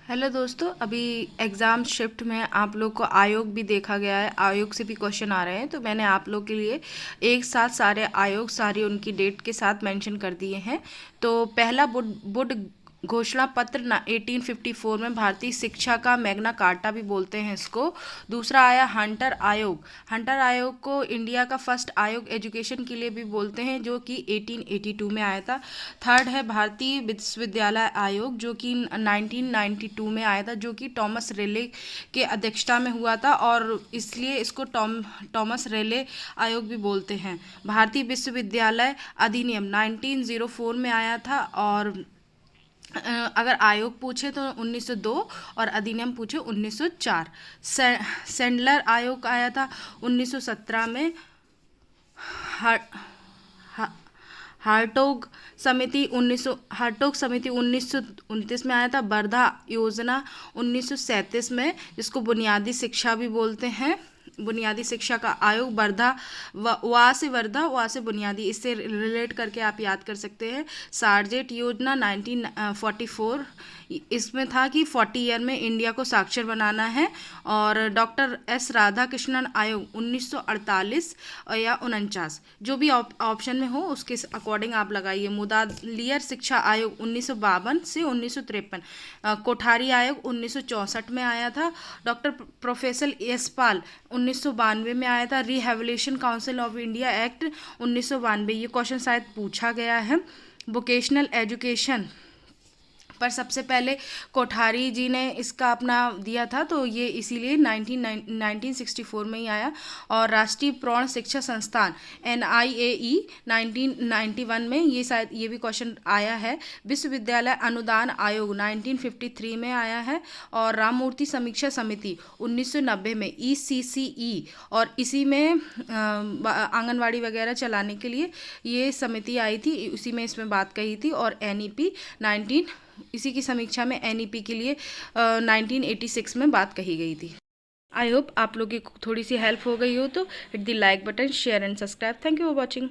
Hello दोस्तों, अभी exam shift में आप लोग को आयोग भी देखा गया है। आयोग से भी क्वेश्चन आ रहे हैं, तो मैंने आप लोग के लिए एक साथ सारे आयोग सारी उनकी डेट के साथ मेंशन कर दिए हैं। तो पहला बुड घोषणा पत्र 1854 में भारतीय शिक्षा का मैग्ना कार्टा भी बोलते हैं इसको। दूसरा आया हंटर आयोग। हंटर आयोग को इंडिया का फर्स्ट आयोग एजुकेशन के लिए भी बोलते हैं, जो कि 1882 में आया था। थर्ड है भारतीय विश्वविद्यालय आयोग, जो कि 1992 में आया था, जो कि टॉमस रेले के अध्यक्षता में हुआ था, और इसलिए इसको टॉमस रेले आयोग भी बोलते हैं। भारतीय विश्वविद्यालय अधिनियम 1904 में आया था, और अगर आयोग पूछे तो 1902 और अधिनियम पूछे 1904। सेंडलर आयोग आया था 1917 में। हार्टोग समिति 1929 में आया था। वर्धा योजना 1937 में, जिसको बुनियादी शिक्षा भी बोलते हैं। बुनियादी शिक्षा का आयोग वर्धा, वा से वर्धा, वा से बुनियादी, इससे रिलेट करके आप याद कर सकते हैं। सार्जेट योजना 1944, इसमें था कि 40 ईयर में इंडिया को साक्षर बनाना है। और डॉक्टर एस राधाकृष्णन आयोग 1948 या 49, जो भी ऑप्शन में हो उसके अकॉर्डिंग आप लगाइए। मुदालियर शिक्षा आयोग 1952 से 1953। कोठारी आयोग 1964 में आया था। डॉक्टर प्रोफेसर यशपाल 1992 में आया था। Rehabilitation council of India act 1992, ये क्वेश्चन शायद पूछा गया है। वोकेशनल एजुकेशन पर सबसे पहले कोठारी जी ने इसका अपना दिया था, तो ये इसीलिए 1964 में ही आया। और राष्ट्रीय प्रौढ़ शिक्षा संस्थान NIAE 1991 में, ये शायद ये भी क्वेश्चन आया है। विश्वविद्यालय अनुदान आयोग 1953 में आया है। और राममूर्ति समीक्षा समिति 1990 में ECCE, और इसी में आंगनवाड़ी वगैरह चलाने के लिए ये समिति आई थी, उसी में इसमें बात कही थी। और NEP 19, इसी की समीक्षा में NEP के लिए 1986 में बात कही गई थी। आई होप आप लोग की थोड़ी सी हेल्प हो गई हो, तो hit the like button, share and subscribe. Thank you for watching.